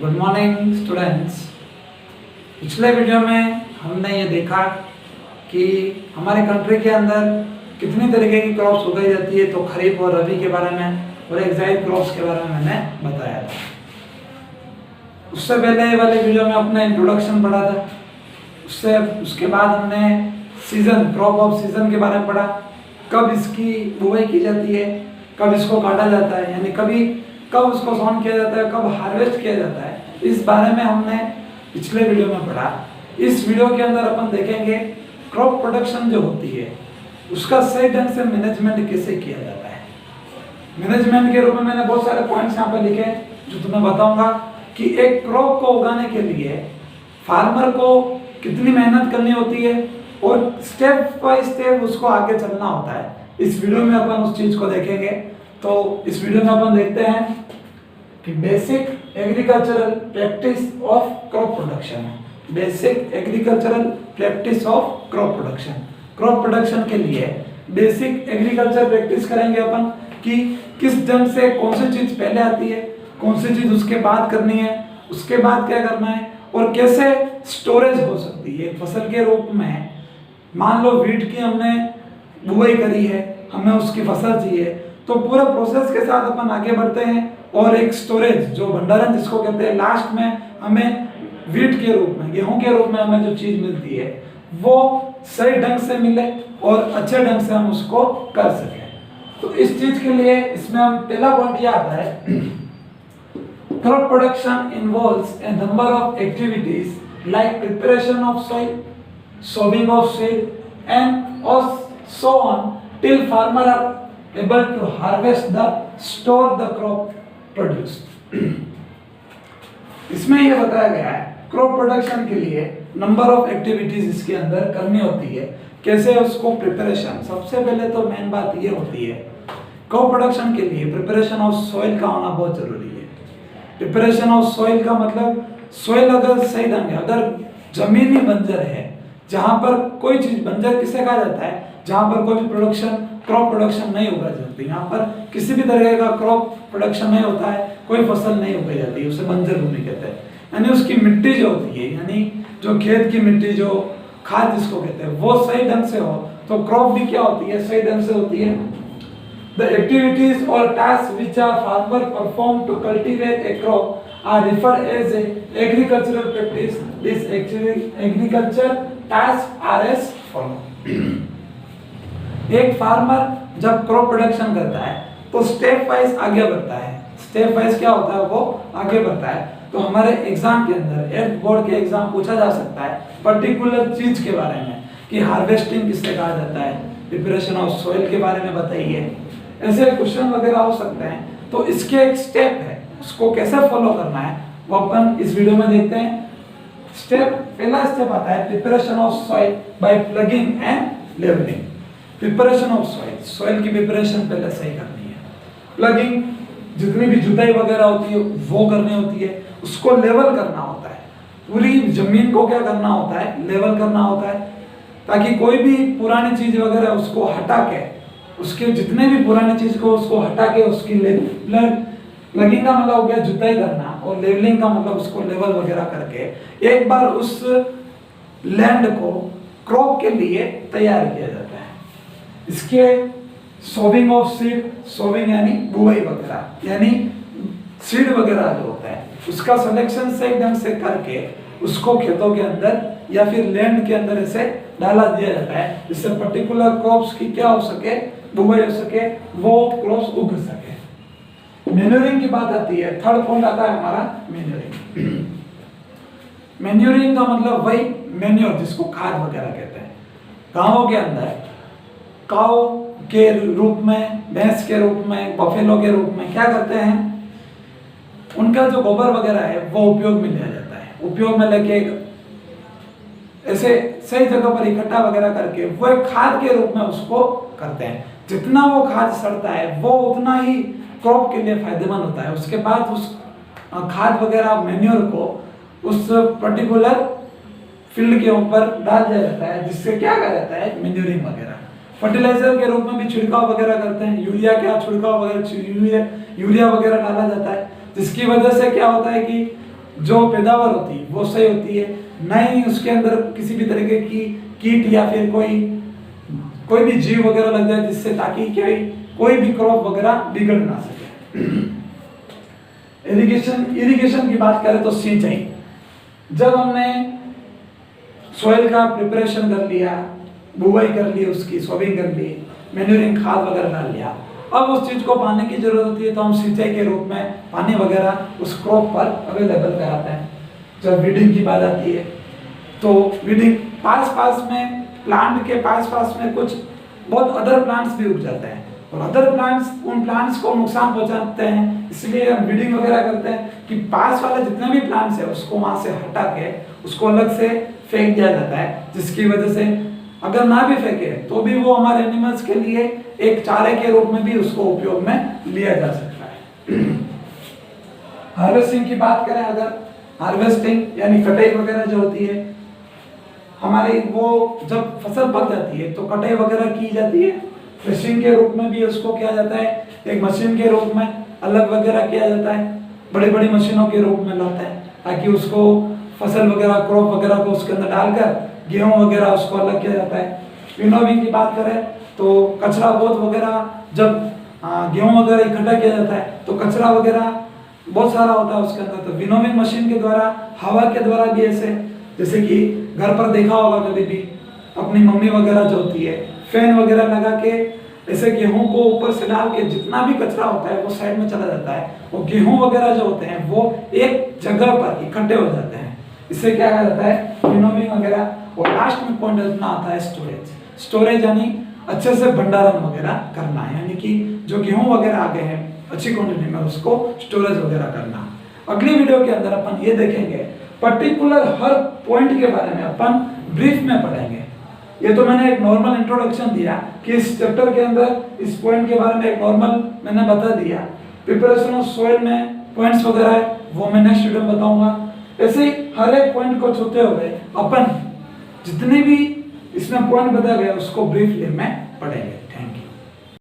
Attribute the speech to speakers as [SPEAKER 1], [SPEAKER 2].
[SPEAKER 1] Good morning students. पिछले video में हमने ये देखा कि हमारे कंट्री के अंदर कितनी तरीके की क्रॉप्स उगाई जाती है, तो खरीफ और रबी के बारे में और एक्साइड क्रॉप्स के बारे में मैंने बताया था। उससे पहले वाले वीडियो में अपना इंट्रोडक्शन पढ़ा था। उसके बाद हमने सीजन, क्रॉप ऑफ सीजन के बारे में पढ़ा, कब इसकी बुवाई की जाती है, कब इसको काटा जाता है, यानी कब उसको सॉन किया जाता है, कब हार्वेस्ट किया जाता है, इस बारे में हमने पिछले वीडियो में पढ़ा। इस वीडियो के अंदर अपन देखेंगे क्रॉप प्रोडक्शन जो होती है उसका सही ढंग से मैनेजमेंट कैसे किया जाता है। मैनेजमेंट के रूप में मैंने बहुत सारे पॉइंट्स यहाँ पे लिखे जो तुम्हें बताऊंगा कि एक क्रॉप को उगाने के लिए फार्मर को कितनी मेहनत करनी होती है और स्टेप बाय स्टेप उसको आगे चलना होता है। इस वीडियो में अपन उस चीज को देखेंगे। तो इस वीडियो में अपन देखते हैं कि basic agricultural practice of crop production. Basic agricultural practice of crop production. Crop production के लिए बेसिक एग्रीकल्चर प्रैक्टिस करेंगे अपन कि किस ढंग से कौन सी चीज पहले आती है, कौन सी चीज उसके बाद करनी है, उसके बाद क्या करना है और कैसे स्टोरेज हो सकती है फसल के रूप में। मान लो वीट की हमने बुआई करी है, हमें उसकी फसल चाहिए, तो पूरा प्रोसेस के साथ अपन आगे बढ़ते हैं और एक स्टोरेज जो भंडारण जिसको कहते हैं, लास्ट में हमें वीट के रूप में, गेहूं के रूप में हमें जो चीज मिलती है वो सही ढंग से मिले और अच्छे ढंग से हम उसको कर सकें। तो इस चीज के लिए इसमें हम पहला पॉइंट ये आता है, crop production involves A number of activities like preparation of soil, sowing of seed and so on till farmer are able to harvest store the crop produced। इसमें यह बताया गया है क्रॉप प्रोडक्शन के लिए नंबर ऑफ एक्टिविटीज इसके अंदर करनी होती है। कैसे उसको प्रिपरेशन, सबसे पहले तो मेन बात ये होती है क्रॉप प्रोडक्शन के लिए प्रिपरेशन ऑफ सॉइल का होना बहुत जरूरी है। प्रिपरेशन ऑफ सॉइल का मतलब सॉइल अगर सही ढंग है, अगर जमीन ही बंजर है, जहां पर कोई चीज, बंजर किसे कहा जाता है जहां पर कोई भी प्रोडक्शन, क्रॉप प्रोडक्शन नहीं उगाई जाती, यहाँ पर किसी भी तरह का क्रॉप प्रोडक्शन नहीं होता है, कोई फसल नहीं उगाई जाती है, उसे बंजर भूमि कहते हैं। यानी उसकी मिट्टी जो होती है, यानी जो खेत की मिट्टी, जो खाद जिसको कहते हैं, वो सही ढंग से हो तो क्रॉप भी क्या होती है, सही ढंग से होती है। द एक्टिविटीज और task which are farmer perform to cultivate a crop are referred as a agricultural practice. This agriculture tasks are as follow। एक फार्मर जब क्रॉप प्रोडक्शन करता है तो स्टेप वाइज आगे बढ़ता है। स्टेप वाइज क्या होता है, वो आगे बढ़ता है। तो हमारे एग्जाम के अंदर, 8th बोर्ड के एग्जाम पूछा जा सकता है पर्टिकुलर चीज के बारे में कि हार्वेस्टिंग किससे कहा जाता है, प्रिपरेशन ऑफ सॉइल के बारे में बताइए, ऐसे क्वेश्चन वगैरह हो सकते हैं। तो इसके एक स्टेप है, उसको कैसे फॉलो करना है वो अपन इस वीडियो में देखते हैं। पहला स्टेप आता है preparation of soil by ploughing and levelling. Preparation of soil, soil की प्रिपरेशन पहले सही करनी है। प्लगिंग, जितनी भी जुताई वगैरह होती है वो करनी होती है। उसको लेवल करना होता है, पूरी जमीन को क्या करना होता है, लेवल करना होता है, ताकि कोई भी पुरानी चीज वगैरह उसको हटा के, उसके जितने भी पुरानी चीज को उसको हटा के उसकी प्लगिंग का मतलब हो गया जुताई करना, और लेवलिंग का मतलब उसको लेवल वगैरह करके एक बार उस लैंड को क्रॉप के लिए तैयार किया जाता है। इसके सोविंग ऑफ सीड, सोविंग यानी बुआई वगैरह, यानी सीड वगैरह जो होता है उसका सिलेक्शन सही ढंग से करके उसको खेतों के अंदर या फिर लैंड के अंदर ऐसे डाला दिया जाता है जिससे पर्टिकुलर क्रॉप्स की क्या हो सके, बुआई हो सके, वो क्रॉप्स उग सके। मैन्यूरिंग की बात आती है, थर्ड पॉइंट आता है हमारा मैन्यूरिंग। मैन्यूरिंग का मतलब वही मैन्योर जिसको खाद वगैरह कहते हैं। गांवों के अंदर काऊ के रूप में, भैंस के रूप में, बफेलो के रूप में क्या करते हैं, उनका जो गोबर वगैरह है वो उपयोग में लिया जाता है। उपयोग में लेके ऐसे सही जगह पर इकट्ठा वगैरह करके वो एक खाद के रूप में उसको करते हैं। जितना वो खाद सड़ता है वो उतना ही क्रॉप के लिए फायदेमंद होता है। उसके बाद उस खाद वगैरह मैन्योर को उस पर्टिकुलर फील्ड के ऊपर डाल दिया जाता है, जिससे क्या कहा जाता है, मैन्योरिंग वगैरह। फर्टिलाइजर के रूप में भी छिड़काव वगैरह करते हैं, यूरिया वगैरह डाला जाता है, जिसकी वजह से क्या होता है कि जो पैदावार होती है वो सही होती है, न ही उसके अंदर किसी भी तरीके की कीट या फिर कोई भी जीव वगैरह लग जाए जिससे ताकि कोई भी क्रॉप वगैरह बिगड़ ना सके। इरिगेशन की बात करें तो सिंचाई, जब हमने सॉइल का प्रिपरेशन कर लिया, बुवाई कर ली, उसकी सोविंग कर ली, मैन्यूरिंग खाद वगैरह डाल लिया, अब उस चीज को पानी की जरूरत होती है तो हम सिंचाई के रूप में पानी वगैरह उस क्रॉप पर अवेलेबल कराते हैं। जब वीडिंग की बात आती है तो वीडिंग पास में प्लांट के पास में कुछ बहुत अदर प्लांट्स भी उग जाते हैं और अदर प्लांट्स उन प्लांट्स को नुकसान पहुंचाते हैं, इसलिए हम वीडिंग वगैरह करते हैं कि पास वाले जितने भी प्लांट्स है उसको वहां से हटा के उसको अलग से फेंक दिया जाता है, जिसकी वजह से अगर ना भी फेंके तो भी वो हमारे एनिमल्स के लिए एक चारे के रूप में भी उसको उपयोग में लिया जा सकता है। हार्वेस्टिंग की बात करें, अगर हार्वेस्टिंग यानी कटाई वगैरह जो होती है हमारी, वो जब फसल पक जाती है तो कटाई वगैरह की जाती है, थ्रेशिंग के रूप में भी उसको किया जाता है, एक मशीन के रूप में अलग वगैरह किया जाता है, बड़ी मशीनों के रूप में लाता है ताकि उसको फसल वगैरह क्रॉप वगैरह को उसके अंदर डालकर गेहूं वगैरह उसको अलग किया जाता है। विनोविंग की बात करें तो कचरा बोझ वगैरह, जब गेहूं वगैरह इकट्ठा किया जाता है तो कचरा वगैरह बहुत सारा होता है उसके अंदर, तो विनोविंग मशीन के द्वारा, हवा के द्वारा भी ऐसे, जैसे कि घर पर देखा होगा कभी भी अपनी मम्मी वगैरह जो होती है फैन वगैरह लगा के ऐसे गेहूं को ऊपर से डाल के जितना भी कचरा होता है वो साइड में चला जाता है, वो गेहूं वगैरह जो होते हैं वो एक जगह पर इकट्ठे हो जाते हैं, इससे क्या कहा जाता है विनोविंग वगैरह। और लास्ट में पॉइंट अपना आता है स्टोरेज यानी अच्छे से भंडारण वगैरह करना है, यानी कि जो गेहूं वगैरह आ गए हैं अच्छी क्वांटिटी में उसको स्टोरेज वगैरह करना। अगली वीडियो के अंदर अपन ये देखेंगे पर्टिकुलर हर पॉइंट के बारे में अपन ब्रीफ में पढ़ेंगे। ये तो मैंने एक नॉर्मल इंट्रोडक्शन दिया कि इस चैप्टर के अंदर इस पॉइंट के बारे में एक नॉर्मल मैंने बता दिया, प्रिपरेशन ऑफ सॉइल में पॉइंट्स वगैरह है वो मैं नेक्स्ट वीडियो में बताऊंगा। ऐसे ही हर एक पॉइंट को छूते हुए अपन जितने भी इसमें पॉइंट बताए गए उसको ब्रीफली में पढ़ेंगे।